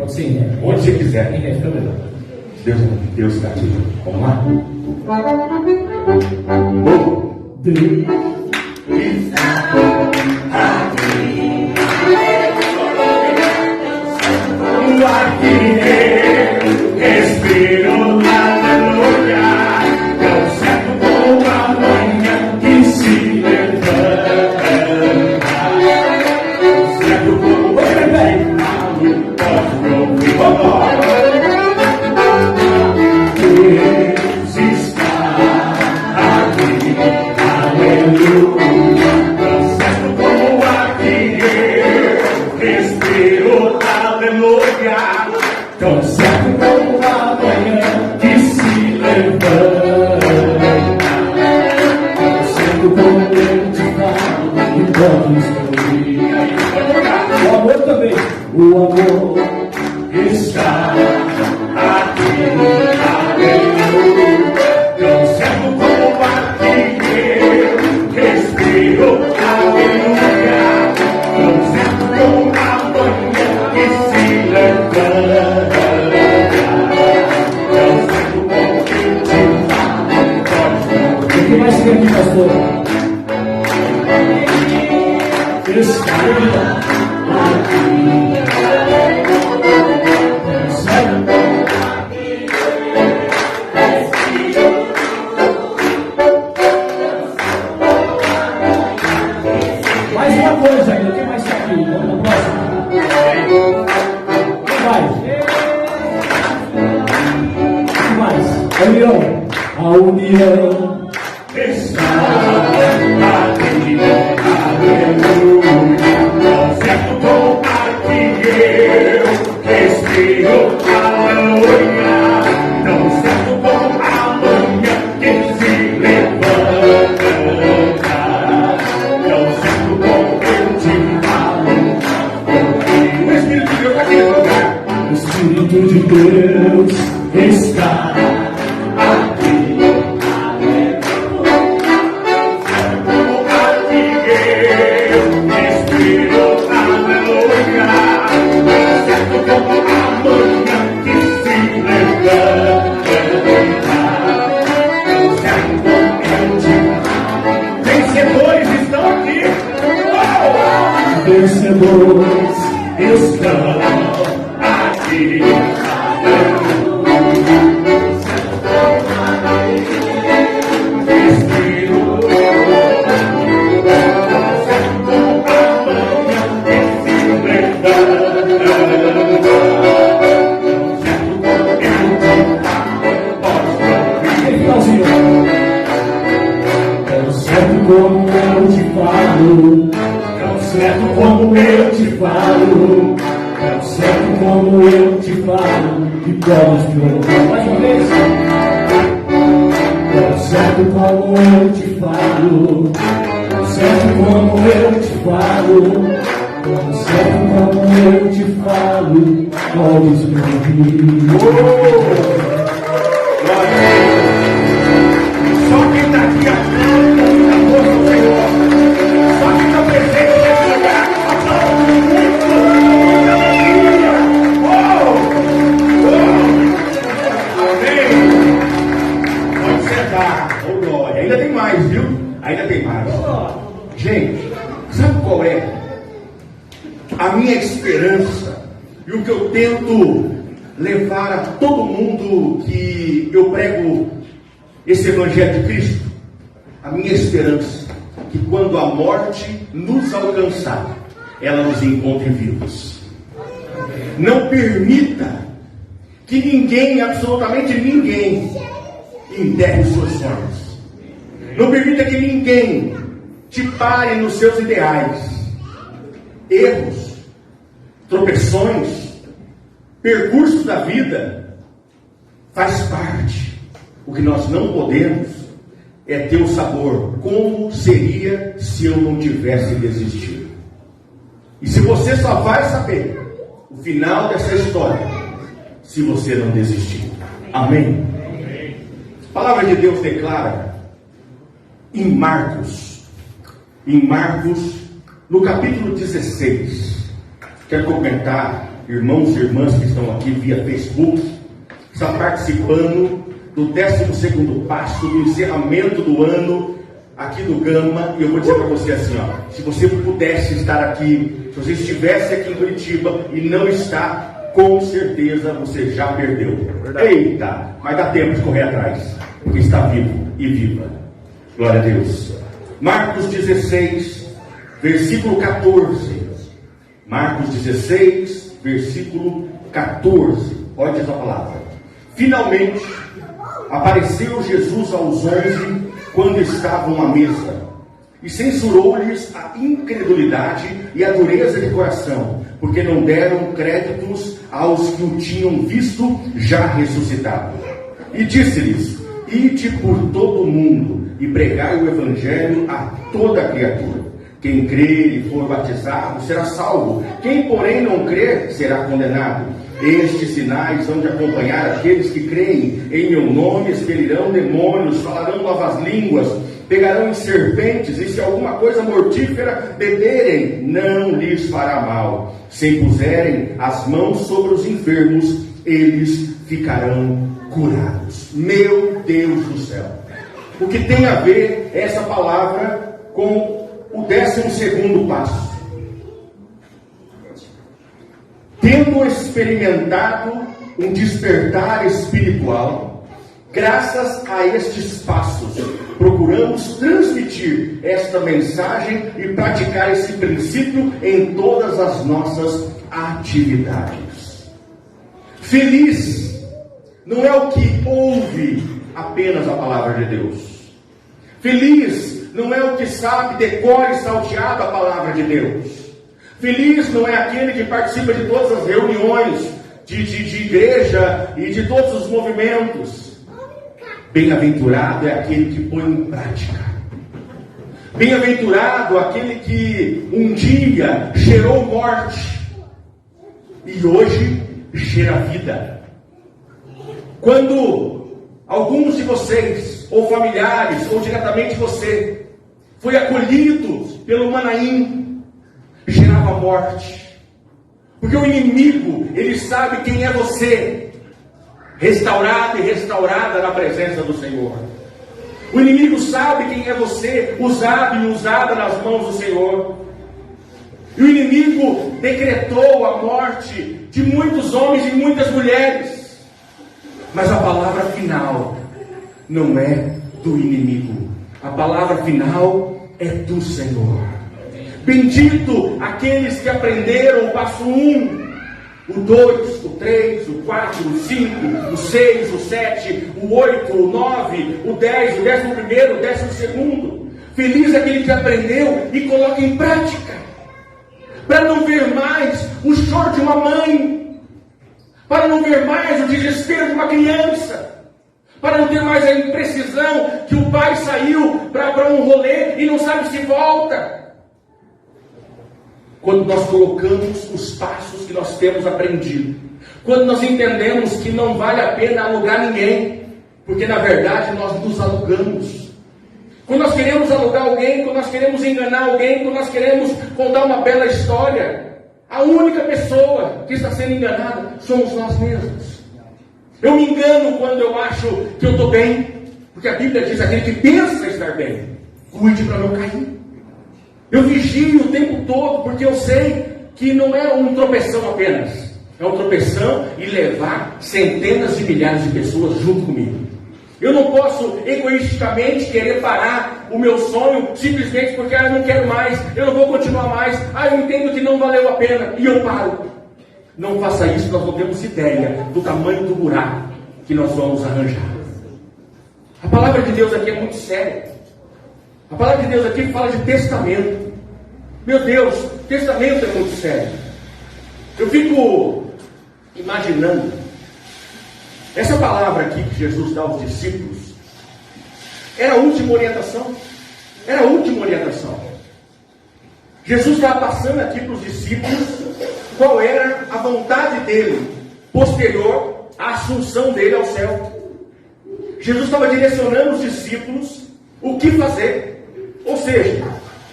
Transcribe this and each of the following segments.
Pode ser, né? Onde você quiser. Quem quer ficar melhor. Deus está aqui. Vamos lá? Deus respiro lá no lugar, tão certo como a manhã que se levanta, tão certo como o vento pode ouvir. Deus está aqui, aleluia, tão certo como aqui eu respiro, aleluia. Tão certo como a manhã que se levanta, sendo como eu te falo e podes ouvir. O amor também. O amor está aqui, aleluia. Tão certo como aqui eu respiro, aleluia. Tão certo como a manhã que se levanta. O que mais tem aqui, pastor? Está Mais uma coisa ainda, o que mais tem aqui? Vamos na próxima. Vai. O que mais? A união. A união. está aqui, aleluia. Tão certo como aqui eu respiro, aleluia. Tão certo como a manhã que se levanta, tão certo como eu te falo. O Espírito de Deus está aqui nesse lugar. O Espírito de Deus está Aqui. Vencedores estão aqui. vencedores. Estão aqui. Finalzinho. É certo como eu te falo. Tão certo como eu te falo. É certo como eu te falo. E podes me ouvir. Mais uma vez. É certo como eu te falo. É certo como eu te falo. É certo como eu te falo. Podes me ouvir. Só quem está aqui aplaude a força do Senhor. Só quem está presente nesse lugar aplaude muito. Aleluia! Amém! Pode sentar. Ô glória. Ainda tem mais, viu? Ainda tem mais. Gente, sabe qual é a minha esperança e o que eu tento levar a todo mundo que eu prego esse Evangelho de Cristo? A minha esperança que quando a morte nos alcançar, ela nos encontre vivos. Não permita que ninguém, absolutamente ninguém, enterre os seus sonhos. Não permita que ninguém te pare nos seus ideais. Erros, tropeções, percursos da vida faz parte. O que nós não podemos é ter o sabor. Como seria se eu não tivesse desistido? E se você só vai saber o final dessa história se você não desistir. Amém? A palavra de Deus declara em Marcos, no capítulo 16. Quero comentar irmãos e irmãs que estão aqui via Facebook, está participando do 12º passo do encerramento do ano aqui do Gama. E eu vou dizer para você assim, ó, se você pudesse estar aqui, se você estivesse aqui em Curitiba e não está, com certeza você já perdeu. Eita, mas dá tempo de correr atrás, porque está vivo e viva. Glória a Deus. Marcos 16, versículo 14. Marcos 16, versículo 14. Olha essa palavra. Finalmente apareceu Jesus aos 11 quando estavam à mesa, e censurou-lhes a incredulidade e a dureza de coração, porque não deram créditos aos que o tinham visto já ressuscitado. E disse-lhes: ide por todo o mundo e pregai o evangelho a toda a criatura. Quem crer e for batizado será salvo, quem porém não crer será condenado. Estes sinais hão de acompanhar aqueles que creem. Em meu nome expelirão demônios, falarão novas línguas, pegarão em serpentes, e se alguma coisa mortífera beberem, não lhes fará mal. Se impuserem as mãos sobre os enfermos, eles ficarão curados. Meu Deus do céu! O que tem a ver essa palavra com o 12º passo? Tendo experimentado um despertar espiritual, graças a estes passos, procuramos transmitir esta mensagem e praticar esse princípio em todas as nossas atividades. Feliz não é o que ouve apenas a palavra de Deus. Feliz não é o que sabe, decora e salteado a palavra de Deus. Feliz não é aquele que participa de todas as reuniões de igreja e de todos os movimentos. Bem-aventurado é aquele que põe em prática. Bem-aventurado aquele que um dia gerou morte e hoje gera vida. Quando alguns de vocês, ou familiares, ou diretamente você, foi acolhido pelo Manaim, gerava morte, porque o inimigo, ele sabe quem é você, restaurado e restaurada na presença do Senhor. O inimigo sabe quem é você, usado e usada nas mãos do Senhor. E o inimigo decretou a morte de muitos homens e muitas mulheres, mas a palavra final não é do inimigo, a palavra final é do Senhor. Bendito aqueles que aprenderam o passo 1, o 2, o 3, o 4, o 5, o 6, o 7, o 8, o 9, o 10, o 11º, o 12º. Feliz aquele que aprendeu e coloca em prática, para não ver mais o choro de uma mãe, para não ver mais o desespero de uma criança, para não ter mais a imprecisão que o pai saiu para um rolê e não sabe se volta. Quando nós colocamos os passos que nós temos aprendido, quando nós entendemos que não vale a pena alugar ninguém, porque na verdade nós nos alugamos. Quando nós queremos alugar alguém, quando nós queremos enganar alguém, quando nós queremos contar uma bela história, a única pessoa que está sendo enganada somos nós mesmos. Eu me engano quando eu acho que eu estou bem, porque a Bíblia diz: aquele que pensa estar bem, cuide para não cair. Eu vigio o tempo todo, porque eu sei que não é um tropeção apenas, é um tropeção e levar centenas de milhares de pessoas junto comigo. Eu não posso egoisticamente querer parar o meu sonho simplesmente porque eu não quero mais, eu não vou continuar mais, eu entendo que não valeu a pena e eu paro. Não faça isso, nós não temos ideia do tamanho do buraco que nós vamos arranjar. A palavra de Deus aqui é muito séria. A palavra de Deus aqui fala de testamento. Meu Deus, testamento é muito sério. Eu fico imaginando essa palavra aqui que Jesus dá aos discípulos. Era a última orientação. Era a última orientação. Jesus estava passando aqui para os discípulos qual era a vontade dele posterior à assunção dele ao céu. Jesus estava direcionando os discípulos o que fazer. Ou seja,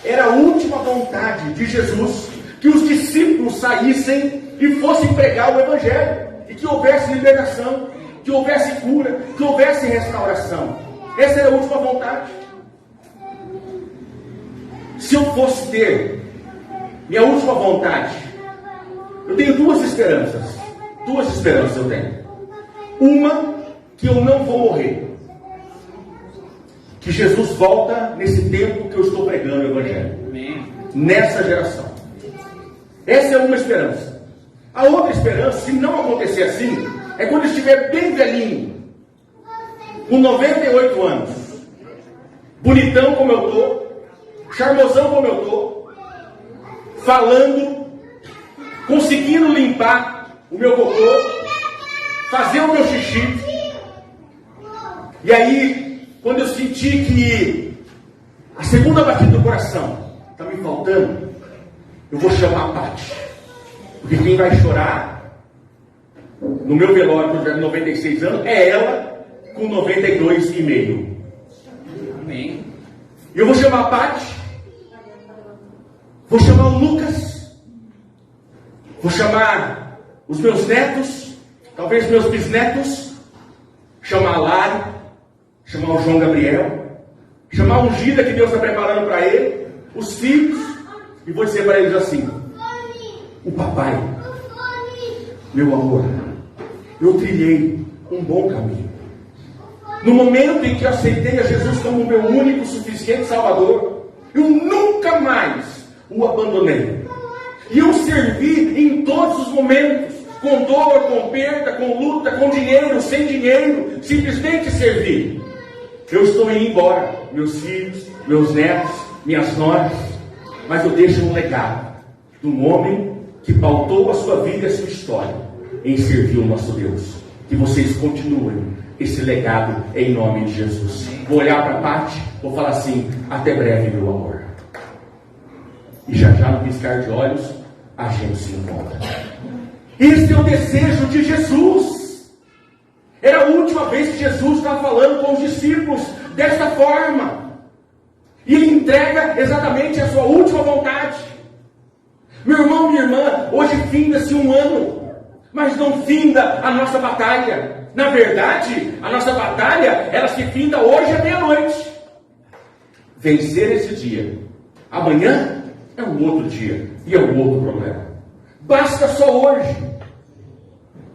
era a última vontade de Jesus que os discípulos saíssem e fossem pregar o Evangelho, e que houvesse libertação, que houvesse cura, que houvesse restauração. Essa era a última vontade. Se eu fosse ter minha última vontade, eu tenho duas esperanças. Duas esperanças eu tenho. Uma, que eu não vou morrer. Que Jesus volta nesse tempo que eu estou pregando o Evangelho. Nessa geração. Essa é uma esperança. A outra esperança, se não acontecer assim, é quando eu estiver bem velhinho, com 98 anos, bonitão como eu estou, charmosão como eu estou, falando, conseguindo limpar o meu cocô, fazer o meu xixi. E aí, quando eu sentir que a segunda batida do coração está me faltando, eu vou chamar a Pati. Porque quem vai chorar no meu velório, quando eu tiver 96 anos, é ela com 92,5. Amém. E eu vou chamar a Pati, vou chamar o Lucas, vou chamar os meus netos, talvez meus bisnetos, chamar a Lari, chamar o João Gabriel, chamar a ungida que Deus está preparando para ele, os filhos, e vou dizer para eles assim: o papai, meu amor, eu trilhei um bom caminho. No momento em que eu aceitei a Jesus como meu único, suficiente Salvador, eu nunca mais o abandonei. E eu servi em todos os momentos, com dor, com perda, com luta, com dinheiro, sem dinheiro, simplesmente servi. Eu estou indo embora, meus filhos, meus netos, minhas noras, mas eu deixo um legado de um homem que pautou a sua vida e a sua história em servir o nosso Deus. Que vocês continuem esse legado em nome de Jesus. Vou olhar para a Pati, vou falar assim: até breve, meu amor. E já já, no piscar de olhos, a gente se encontra. Esse é o desejo de Jesus. Era a última vez que Jesus estava falando com os discípulos desta forma. E ele entrega exatamente a sua última vontade. Meu irmão, minha irmã, hoje finda-se um ano, mas não finda a nossa batalha. Na verdade, a nossa batalha, ela se finda hoje à meia-noite. Vencer esse dia. Amanhã é um outro dia e é um outro problema. Basta só hoje.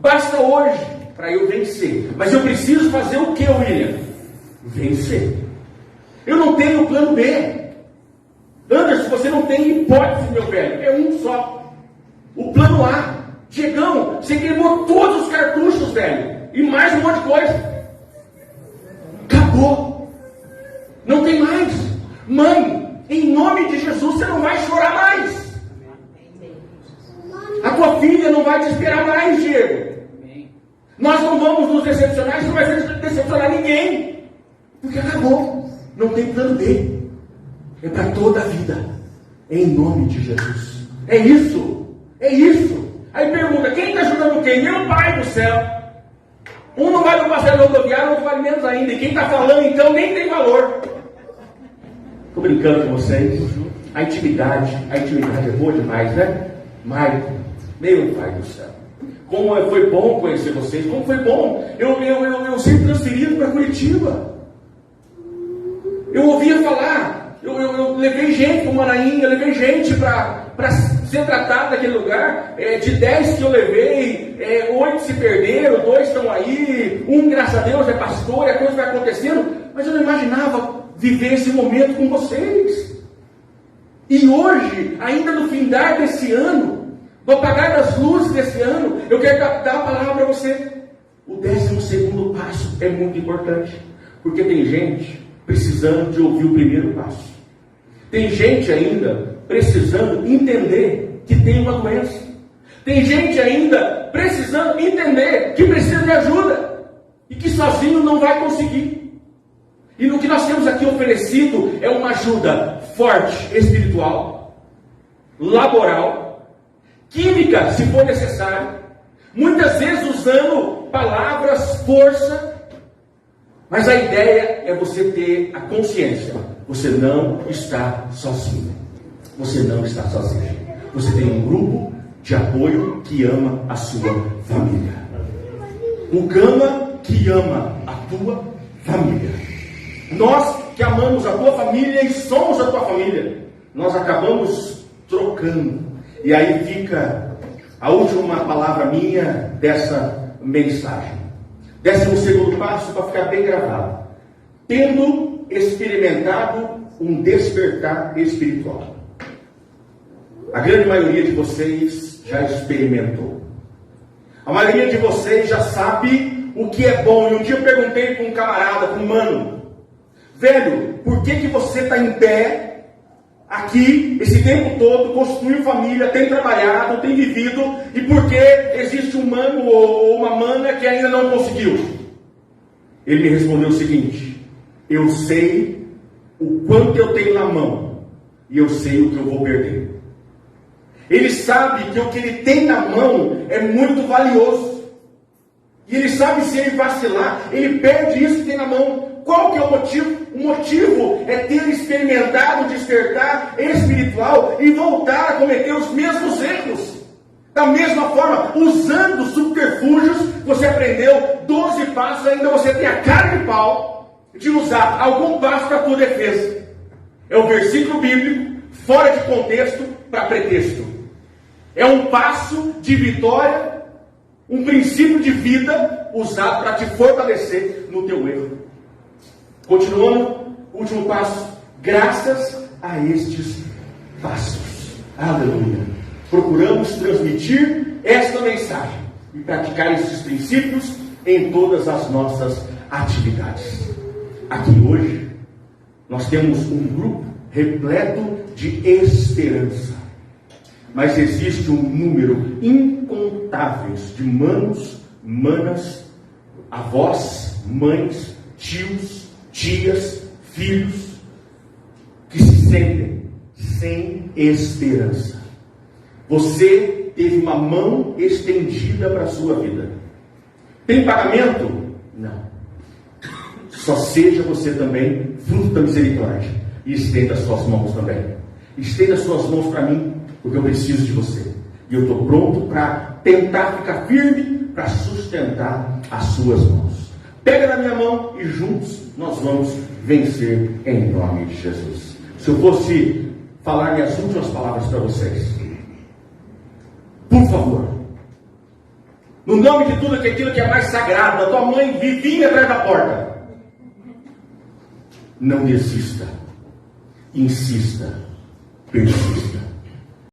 Basta hoje para eu vencer. Mas eu preciso fazer o que, William? Vencer. Eu não tenho plano B. Anderson, você não tem hipótese, meu velho. É um só. O plano A. Diegão, você queimou todos os cartuchos, velho. E mais um monte de coisa. Acabou. Não tem mais. Mãe, em nome de Jesus, você não vai chorar mais. A tua filha não vai te esperar mais, Diego. Nós não vamos nos decepcionar, isso não vai decepcionar ninguém. Porque acabou. Não tem plano B. É para toda a vida. Em nome de Jesus. É isso. É isso. Aí pergunta, quem está ajudando quem? Meu Pai do céu. Um não vai no passeio rodoviário, outro vale menos ainda. E quem está falando então nem tem valor. Estou brincando com vocês. A intimidade é boa demais, né? Maicon, meu Pai do céu. Como foi bom conhecer vocês. Como foi bom. Eu ser transferido para Curitiba. Eu ouvia falar. Eu levei gente para Manainha, levei gente para ser tratado naquele lugar. De 10 que eu levei, 8 se perderam, 2 estão aí, um, graças a Deus, é pastor, e a coisa vai acontecendo. Mas eu não imaginava viver esse momento com vocês. E hoje, ainda no findar desse ano, no apagar das luzes desse ano, eu quero dar a palavra para você. O 12º passo é muito importante, porque tem gente precisando de ouvir o primeiro passo. Tem gente ainda precisando entender que tem uma doença. Tem gente ainda precisando entender que precisa de ajuda e que sozinho não vai conseguir. E no que nós temos aqui oferecido é uma ajuda forte, espiritual, laboral, química, se for necessário, muitas vezes usando palavras, força. Mas a ideia é você ter a consciência. Você não está sozinho. Você não está sozinho. Você tem um grupo de apoio que ama a sua família. O Gama que ama a tua família. Nós que amamos a tua família e somos a tua família, nós acabamos trocando. E aí fica a última palavra minha dessa mensagem. 12º passo para ficar bem gravado. Tendo experimentado um despertar espiritual. A grande maioria de vocês já experimentou. A maioria de vocês já sabe o que é bom. E um dia eu perguntei para um camarada, para um mano: velho, por que você está em pé aqui esse tempo todo, construiu família, tem trabalhado, tem vivido, e por que existe um mano ou uma mana que ainda não conseguiu? Ele me respondeu o seguinte: eu sei o quanto eu tenho na mão e eu sei o que eu vou perder. Ele sabe que o que ele tem na mão é muito valioso. E ele sabe, se ele vacilar, ele perde isso que tem na mão. Qual que é o motivo? O motivo é ter experimentado o despertar espiritual e voltar a cometer os mesmos erros. Da mesma forma, usando subterfúgios, você aprendeu 12 passos, ainda você tem a cara de pau de usar algum passo para a tua defesa. É um versículo bíblico, fora de contexto, para pretexto. É um passo de vitória, um princípio de vida usado para te fortalecer no teu erro. Continuando, último passo. Graças a estes passos, aleluia, procuramos transmitir esta mensagem e praticar esses princípios em todas as nossas atividades. Aqui hoje nós temos um grupo repleto de esperança, mas existe um número incontável de manos, manas, avós, mães, tios, tias, filhos, que se sentem sem esperança. Você teve uma mão estendida para a sua vida. Tem pagamento? Não. Só seja você também fruto da misericórdia e estenda as suas mãos também. Estenda as suas mãos para mim, porque eu preciso de você. E eu estou pronto para tentar ficar firme, para sustentar as suas mãos. Pega na minha mão e juntos nós vamos vencer em nome de Jesus. Se eu fosse falar minhas últimas palavras para vocês, por favor, no nome de tudo aquilo que é mais sagrado, a tua mãe vivinha atrás da porta, não desista, insista, persista.